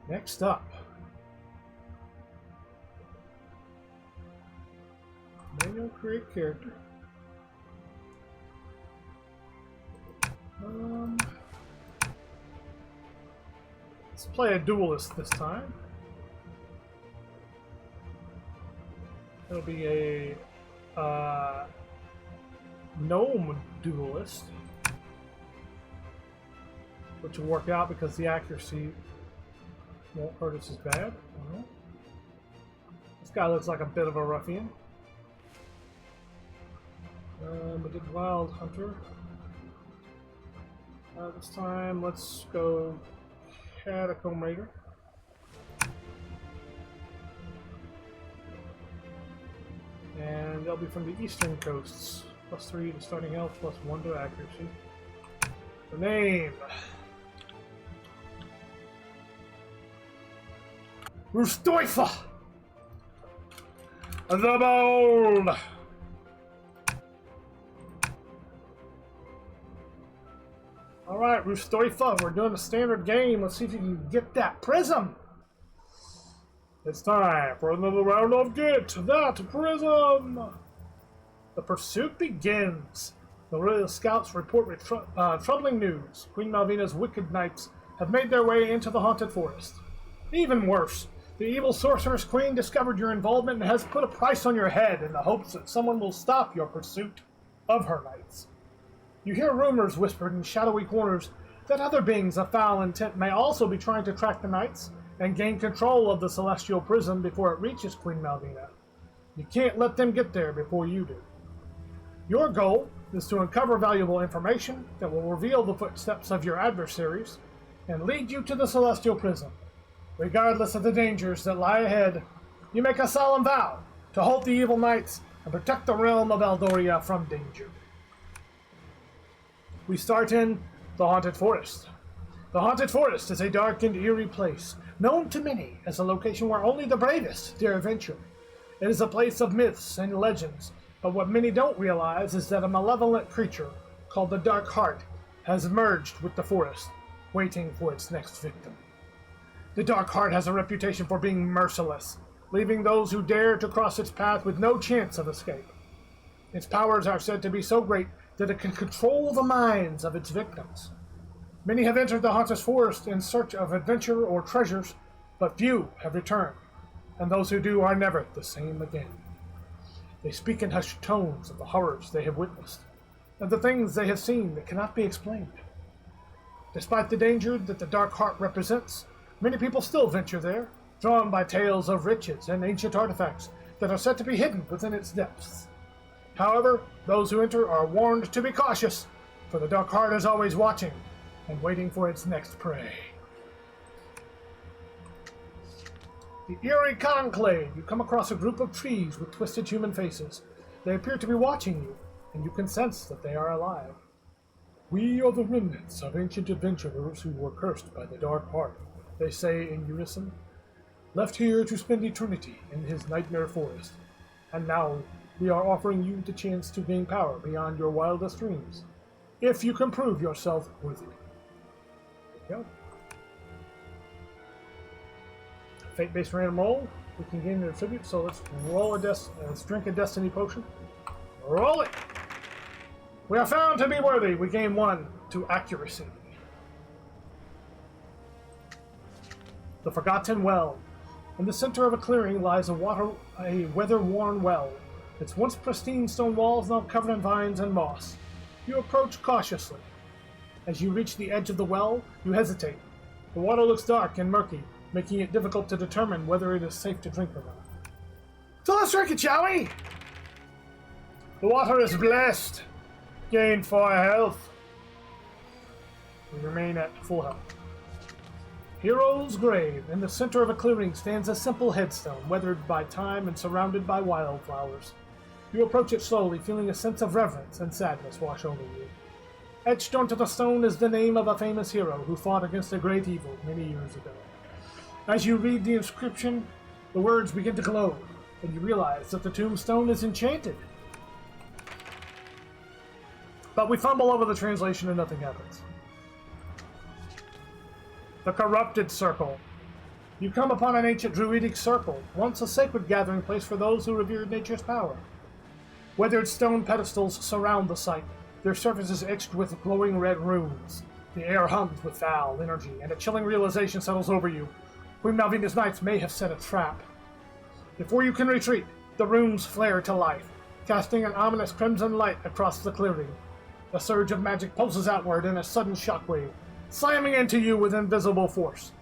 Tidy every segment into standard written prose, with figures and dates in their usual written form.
Next up, manual create character. Let's play a duelist this time. It'll be a gnome duelist, which will work out because the accuracy won't hurt us as bad. This guy looks like a bit of a ruffian. We did Wild Hunter. This time, let's go Catacomb Raider. And they'll be from the eastern coasts. +3 to starting health, +1 to accuracy. The name. Rustoifa! The Bold! Alright, Rustoifa, we're doing a standard game. Let's see if you can get that prism! It's time for another round of Get That Prism! The pursuit begins. The royal scouts report with troubling news. Queen Malvina's wicked knights have made their way into the haunted forest. Even worse, the evil sorceress queen discovered your involvement and has put a price on your head in the hopes that someone will stop your pursuit of her knights. You hear rumors whispered in shadowy corners that other beings of foul intent may also be trying to track the knights and gain control of the celestial prism before it reaches Queen Malvina. You can't let them get there before you do. Your goal is to uncover valuable information that will reveal the footsteps of your adversaries and lead you to the celestial prism. Regardless of the dangers that lie ahead, you make a solemn vow to halt the evil knights and protect the realm of Eldoria from danger. We start in the Haunted Forest. The Haunted Forest is a dark and eerie place, known to many as a location where only the bravest dare venture. It is a place of myths and legends, but what many don't realize is that a malevolent creature called the Dark Heart has merged with the forest, waiting for its next victim. The Dark Heart has a reputation for being merciless, leaving those who dare to cross its path with no chance of escape. Its powers are said to be so great that it can control the minds of its victims. Many have entered the Haunted Forest in search of adventure or treasures, but few have returned, and those who do are never the same again. They speak in hushed tones of the horrors they have witnessed, and the things they have seen that cannot be explained. Despite the danger that the Dark Heart represents, many people still venture there, drawn by tales of riches and ancient artifacts that are said to be hidden within its depths. However, those who enter are warned to be cautious, for the Dark Heart is always watching and waiting for its next prey. The Eerie Conclave. You come across a group of trees with twisted human faces. They appear to be watching you, and you can sense that they are alive. We are the remnants of ancient adventurers who were cursed by the Dark Heart, they say in unison, left here to spend eternity in his nightmare forest. And now we are offering you the chance to gain power beyond your wildest dreams, if you can prove yourself worthy. There you go. Fate-based random roll. We can gain an attribute, so let's let's drink a destiny potion. Roll it! We are found to be worthy. We gain 1 to accuracy. The Forgotten Well. In the center of a clearing lies a weather-worn well. Its once pristine stone walls now covered in vines and moss. You approach cautiously. As you reach the edge of the well, you hesitate. The water looks dark and murky, making it difficult to determine whether it is safe to drink or not. So let's drink it, shall we? The water is blessed. Gain 4 health. We remain at full health. Hero's Grave. In the center of a clearing stands a simple headstone, weathered by time and surrounded by wildflowers. You approach it slowly, feeling a sense of reverence and sadness wash over you. Etched onto the stone is the name of a famous hero who fought against a great evil many years ago. As you read the inscription, the words begin to glow, and you realize that the tombstone is enchanted. But we fumble over the translation and nothing happens. The Corrupted Circle. You come upon an ancient druidic circle, once a sacred gathering place for those who revered nature's power. Weathered stone pedestals surround the site, their surfaces etched with glowing red runes. The air hums with foul energy, and a chilling realization settles over you. Queen Malvina's knights may have set a trap. Before you can retreat, the runes flare to life, casting an ominous crimson light across the clearing. A surge of magic pulses outward in a sudden shockwave, slamming into you with invisible force.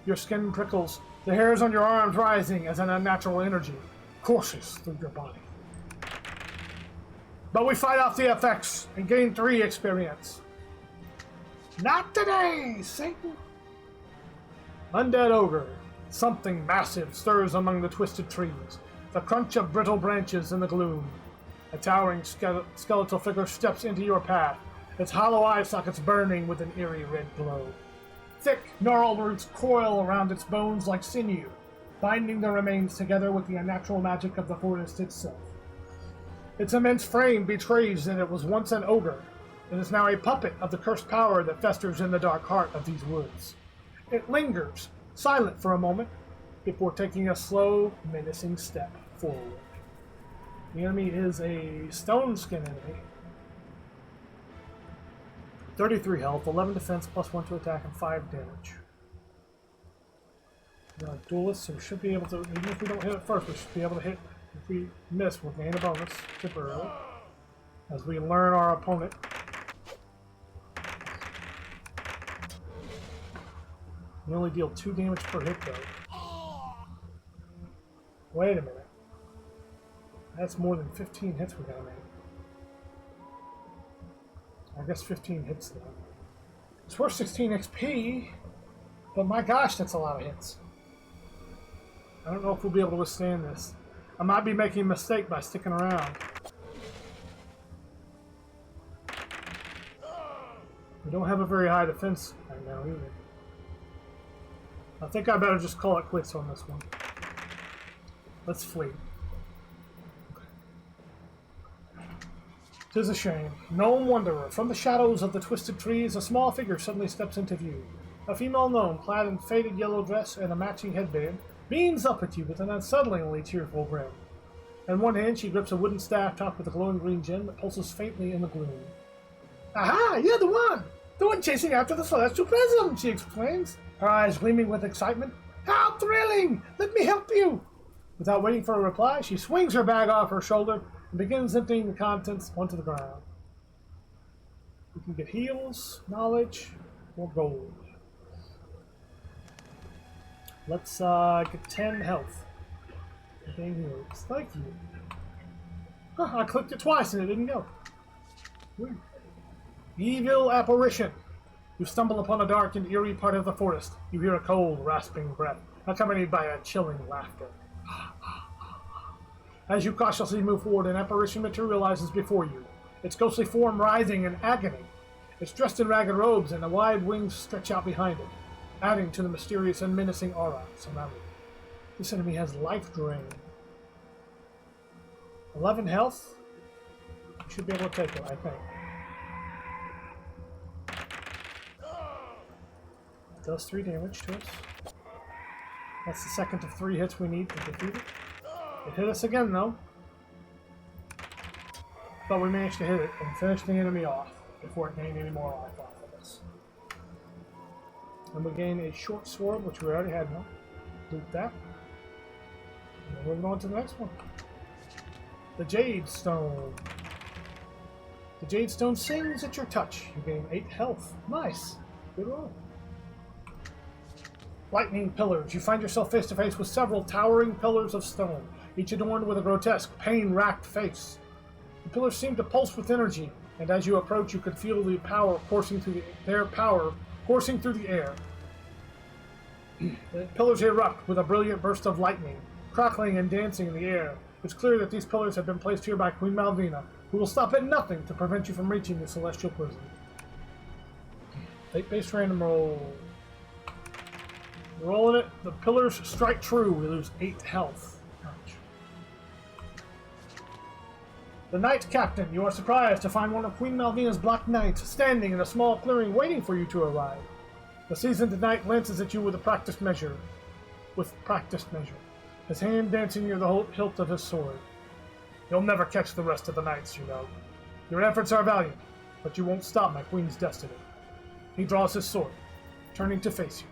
Your skin prickles, the hairs on your arms rising as an unnatural energy courses through your body. But we fight off the effects and gain 3 experience. Not today, Satan! Undead ogre. Something massive stirs among the twisted trees, the crunch of brittle branches in the gloom. A towering skeletal figure steps into your path, its hollow eye sockets burning with an eerie red glow. Thick, gnarled roots coil around its bones like sinew, binding the remains together with the unnatural magic of the forest itself. Its immense frame betrays that it was once an ogre, and is now a puppet of the cursed power that festers in the dark heart of these woods. It lingers, silent for a moment, before taking a slow, menacing step forward. The enemy is a stone skin enemy. 33 health, 11 defense, plus 1 to attack, and 5 damage. We're a duelist, so we should be able to, even if we don't hit it first, we should be able to hit. If we miss, we'll gain a bonus temporarily as we learn our opponent. We only deal 2 damage per hit, though. Wait a minute. That's more than 15 hits we gotta make. I guess 15 hits, though. It's worth 16 XP, but my gosh, that's a lot of hits. I don't know if we'll be able to withstand this. I might be making a mistake by sticking around. We don't have a very high defense right now, either. I think I better just call it quits on this one. Let's flee. Tis a shame. Gnome wanderer. From the shadows of the twisted trees, a small figure suddenly steps into view. A female gnome, clad in faded yellow dress and a matching headband, beams up at you with an unsettlingly tearful grin. In one hand, she grips a wooden staff topped with a glowing green gem that pulses faintly in the gloom. Aha! You're the one! The one chasing after the celestial prism! She exclaims, her eyes gleaming with excitement. How thrilling! Let me help you! Without waiting for a reply, she swings her bag off her shoulder and begins emptying the contents onto the ground. We can get heals, knowledge, or gold. Let's get 10 health. Gain heals. Thank you. Huh, I clicked it twice and it didn't go. Weird. Evil apparition. You stumble upon a dark and eerie part of the forest. You hear a cold, rasping breath, accompanied by a chilling laughter. As you cautiously move forward, an apparition materializes before you, its ghostly form writhing in agony. It's dressed in ragged robes, and the wide wings stretch out behind it, adding to the mysterious and menacing aura surrounding it. This enemy has life drain. 11 health. You should be able to take it, I think. It does 3 damage to us. That's the second of 3 hits we need to defeat it. It hit us again, though. But we managed to hit it and finish the enemy off before it gained any more life off of us. And we gain a short sword, which we already had one. Loot that. And then we're going to the next one. The Jade Stone. The Jade Stone sings at your touch. You gain 8 health. Nice. Good roll. Lightning pillars. You find yourself face to face with several towering pillars of stone, each adorned with a grotesque, pain-racked face. The pillars seem to pulse with energy, and as you approach, you can feel the power coursing through the air. The pillars erupt with a brilliant burst of lightning, crackling and dancing in the air. It's clear that these pillars have been placed here by Queen Malvina, who will stop at nothing to prevent you from reaching the celestial prison. Fate-based random roll. Rolling it. The pillars strike true. We lose 8 health. Ouch. The Knight Captain. You are surprised to find one of Queen Malvina's Black Knights standing in a small clearing waiting for you to arrive. The seasoned knight glances at you with a practiced measure. with practiced measure, his hand dancing near the hilt of his sword. You'll never catch the rest of the knights, you know. Your efforts are valiant, but you won't stop my queen's destiny. He draws his sword, turning to face you.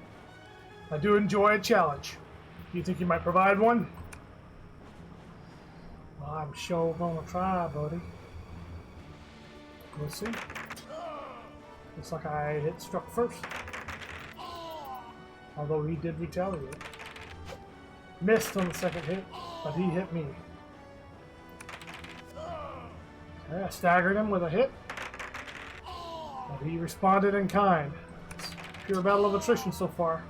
I do enjoy a challenge. Do you think you might provide one? Well, I'm sure gonna try, buddy. We'll see. Looks like I hit struck first. Although he did retaliate. Missed on the second hit, but he hit me. Okay, I staggered him with a hit. But he responded in kind. It's pure battle of attrition so far.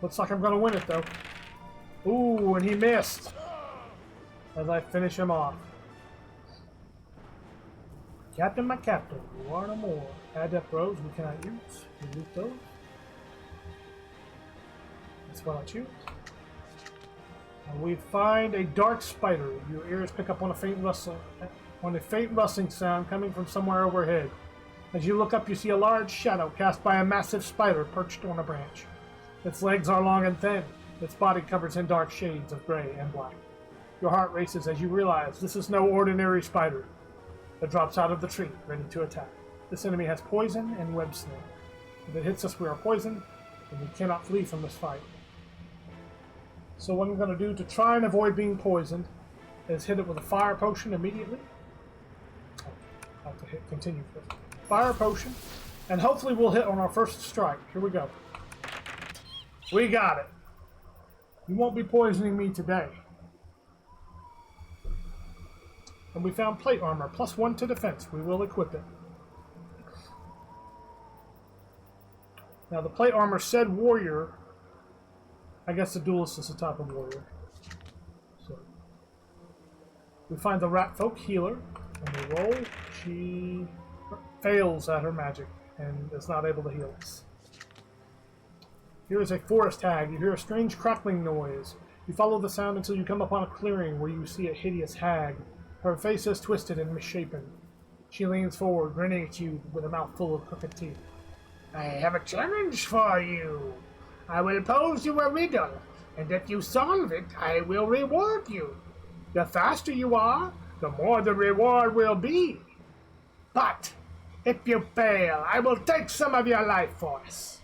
Looks like I'm gonna win it though. Ooh, and he missed. As I finish him off. Captain, my captain, you are no more. Adept rows we cannot use. We loot those. That's what I choose. And we find a dark spider. Your ears pick up on a faint rustling sound coming from somewhere overhead. As you look up, you see a large shadow cast by a massive spider perched on a branch. Its legs are long and thin. Its body covers in dark shades of gray and black. Your heart races as you realize this is no ordinary spider. It drops out of the tree, ready to attack. This enemy has poison and web snare. If it hits us, we are poisoned, and we cannot flee from this fight. So what I'm going to do to try and avoid being poisoned is hit it with a fire potion immediately. I'll have to hit continue first. Fire potion, and hopefully we'll hit on our first strike. Here we go. We got it. You won't be poisoning me today. And we found plate armor, +1 to defense. We will equip it. Now the plate armor said warrior. I guess the duelist is the type of warrior. So we find the rat folk healer, and we roll. She fails at her magic and is not able to heal us. Here is a forest hag. You hear a strange crackling noise. You follow the sound until you come upon a clearing where you see a hideous hag. Her face is twisted and misshapen. She leans forward, grinning at you with a mouth full of crooked teeth. I have a challenge for you. I will pose you a riddle, and if you solve it, I will reward you. The faster you are, the more the reward will be. But if you fail, I will take some of your life force.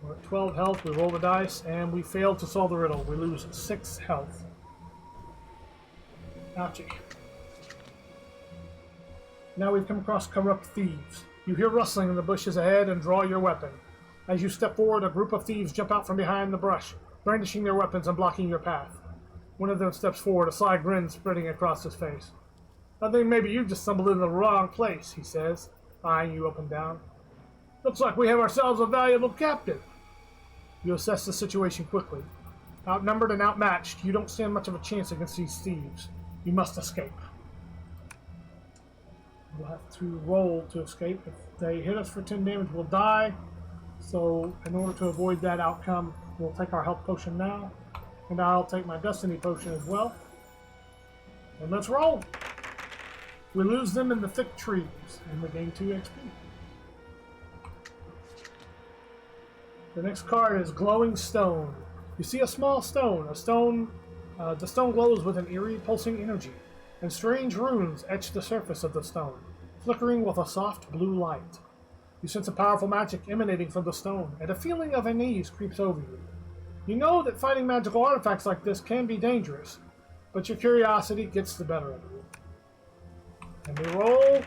We're at 12 health, we roll the dice, and we fail to solve the riddle. We lose 6 health. Ouchie. Now we've come across corrupt thieves. You hear rustling in the bushes ahead and draw your weapon. As you step forward, a group of thieves jump out from behind the brush, brandishing their weapons and blocking your path. One of them steps forward, a sly grin spreading across his face. I think maybe you just stumbled in the wrong place, he says, eyeing you up and down. Looks like we have ourselves a valuable captive. You assess the situation quickly. Outnumbered and outmatched, you don't stand much of a chance against these thieves. You must escape. We'll have to roll to escape. If they hit us for 10 damage, we'll die. So, in order to avoid that outcome, we'll take our health potion now. And I'll take my destiny potion as well. And let's roll! We lose them in the thick trees, and we gain 2 XP. The next card is Glowing Stone. You see a small stone. The stone glows with an eerie, pulsing energy, and strange runes etch the surface of the stone, flickering with a soft blue light. You sense a powerful magic emanating from the stone, and a feeling of unease creeps over you. You know that fighting magical artifacts like this can be dangerous, but your curiosity gets the better of you. And we roll.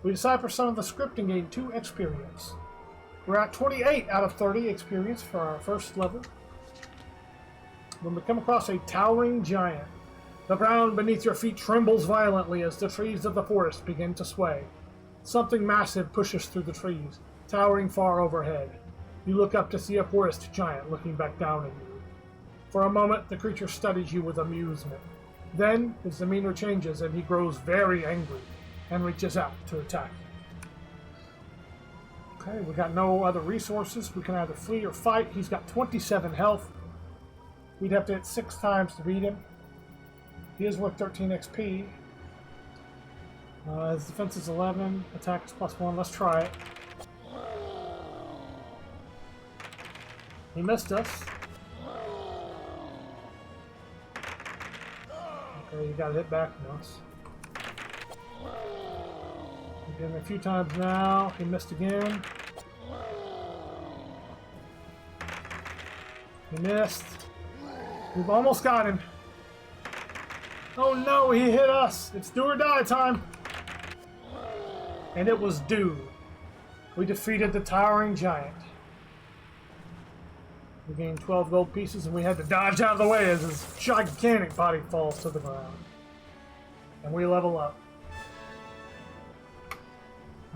We decipher some of the script and gain 2 experience. We're at 28 out of 30 experience for our first level. When we come across a towering giant, the ground beneath your feet trembles violently as the trees of the forest begin to sway. Something massive pushes through the trees, towering far overhead. You look up to see a forest giant looking back down at you. For a moment, the creature studies you with amusement. Then, his demeanor changes and he grows very angry and reaches out to attack you. Okay, we got no other resources. We can either flee or fight. He's got 27 health. We'd have to hit 6 times to beat him. He is worth 13 XP. His defense is 11. Attack is +1. Let's try it. He missed us. Okay, you got hit back from us. We've hit him a few times now. He missed again. He missed. We've almost got him. Oh no, he hit us. It's do or die time. And it was due. We defeated the towering giant. We gained 12 gold pieces and we had to dodge out of the way as his gigantic body falls to the ground. And we level up.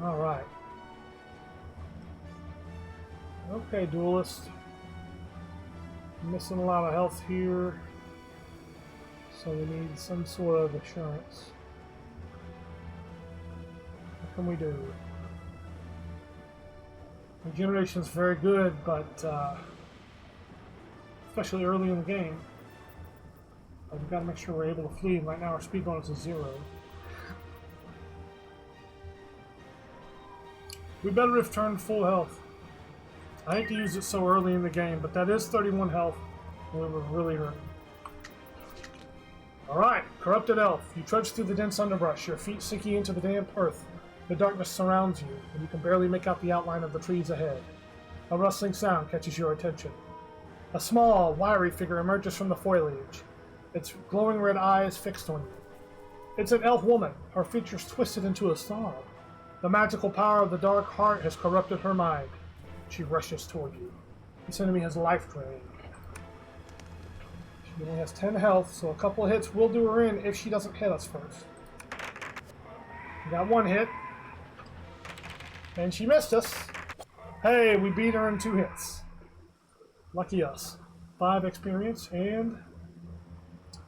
Alright. Okay, duelist. Missing a lot of health here. So we need some sort of assurance. What can we do? Regeneration is very good, but especially early in the game, we've got to make sure we're able to flee. Right now our speed bonus is 0. We better return full health. I hate to use it so early in the game, but that is 31 health. We were really hurting. Alright, Corrupted Elf. You trudge through the dense underbrush, your feet sinking into the damp earth. The darkness surrounds you, and you can barely make out the outline of the trees ahead. A rustling sound catches your attention. A small, wiry figure emerges from the foliage, its glowing red eyes fixed on you. It's an elf woman, her features twisted into a snarl. The magical power of the dark heart has corrupted her mind. She rushes toward you. This enemy has life drain. She only has 10 health, so a couple of hits will do her in if she doesn't hit us first. We got one hit. And she missed us. Hey, we beat her in 2 hits. Lucky us. 5 experience and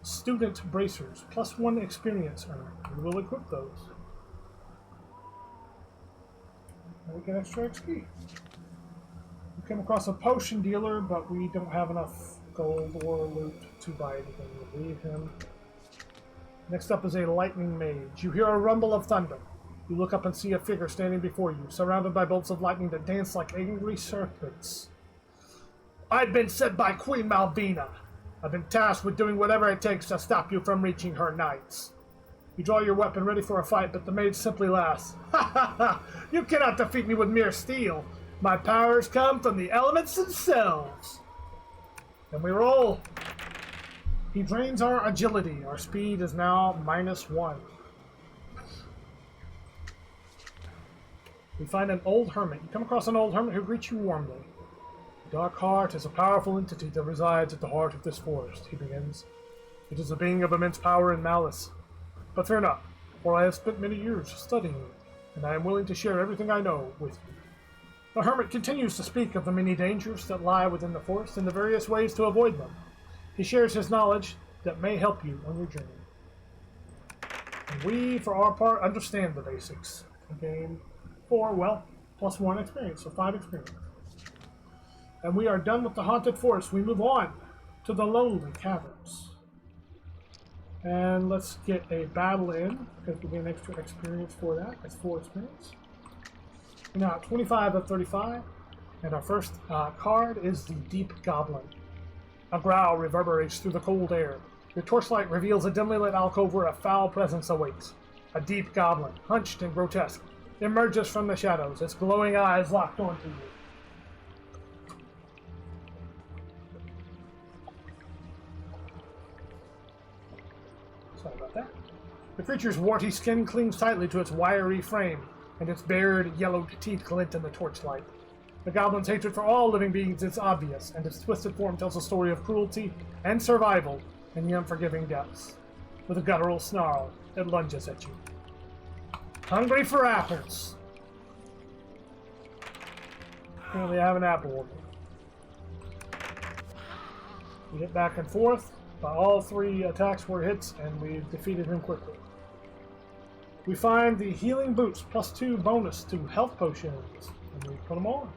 student bracers. Plus 1 experience earned. We will equip those. And we get extra XP. We came across a potion dealer, but we don't have enough gold or loot to buy anything. We'll leave him. Next up is a lightning mage. You hear a rumble of thunder. You look up and see a figure standing before you, surrounded by bolts of lightning that dance like angry serpents. I've been sent by Queen Malvina. I've been tasked with doing whatever it takes to stop you from reaching her knights. You draw your weapon ready for a fight, but the mage simply laughs. Ha ha ha! You cannot defeat me with mere steel. My powers come from the elements themselves. And we roll. He drains our agility. Our speed is now -1. We find an old hermit. You come across an old hermit who greets you warmly. The Dark Heart is a powerful entity that resides at the heart of this forest, he begins. It is a being of immense power and malice. But fear not, for I have spent many years studying it, and I am willing to share everything I know with you. The hermit continues to speak of the many dangers that lie within the forest and the various ways to avoid them. He shares his knowledge that may help you on your journey. And we, for our part, understand the basics. Game 4, well, plus 1 experience, so 5 experience. And we are done with the Haunted Forest. We move on to the Lonely Caverns. And let's get a battle in, because we get an extra experience for that. That's 4 experience. Now, 25 of 35. And our first card is the Deep Goblin. A growl reverberates through the cold air. Your torchlight reveals a dimly lit alcove where a foul presence awaits. A deep goblin, hunched and grotesque, emerges from the shadows, its glowing eyes locked onto you. Sorry about that. The creature's warty skin clings tightly to its wiry frame, and its bared, yellowed teeth glint in the torchlight. The goblin's hatred for all living beings is obvious, and its twisted form tells a story of cruelty and survival in the unforgiving depths. With a guttural snarl, it lunges at you. Hungry for apples. Apparently I have an apple order. We hit back and forth, but all 3 attacks were hits, and we defeated him quickly. We find the healing boots, plus 2 bonus to health potions, and we put them on.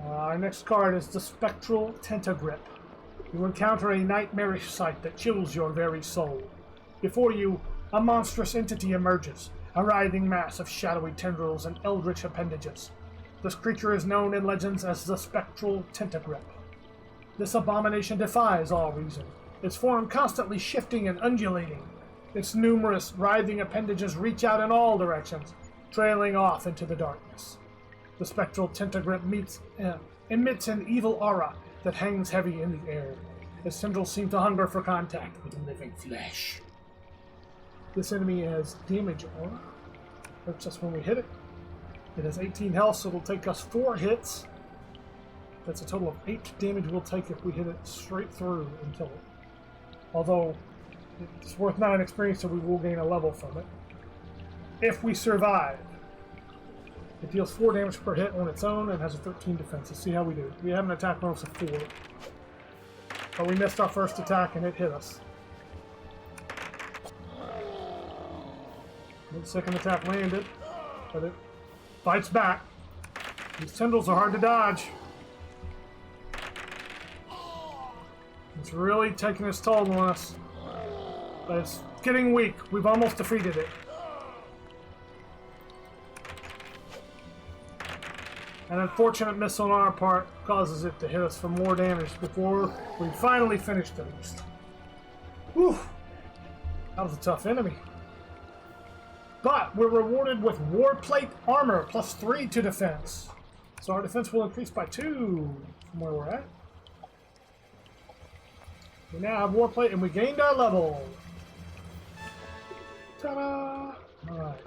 Our next card is the Spectral Tentagrip. You encounter a nightmarish sight that chills your very soul. Before you, a monstrous entity emerges, a writhing mass of shadowy tendrils and eldritch appendages. This creature is known in legends as the Spectral Tentagrip. This abomination defies all reason, its form constantly shifting and undulating. Its numerous writhing appendages reach out in all directions, trailing off into the darkness. The Spectral Tentagrip emits an evil aura that hangs heavy in the air. Its tendrils seem to hunger for contact with living flesh. This enemy has damage aura. Hurts us when we hit it. It has 18 health, so it'll take us 4 hits. That's a total of 8 damage we'll take if we hit it straight through and kill it. Although, it's worth 9 experience, so we will gain a level from it. If we survive. It deals 4 damage per hit on its own and has a 13 defense. Let's see how we do. We have an attack bonus of 4. But we missed our first attack and it hit us. The second attack landed, but it fights back. These tendrils are hard to dodge. It's really taking its toll on us. But it's getting weak. We've almost defeated it. An unfortunate miss on our part causes it to hit us for more damage before we finally finish the beast. Whew! That was a tough enemy. But we're rewarded with Warplate Armor, plus 3 to defense. So our defense will increase by 2 from where we're at. We now have Warplate and we gained our level. Ta-da! Alright.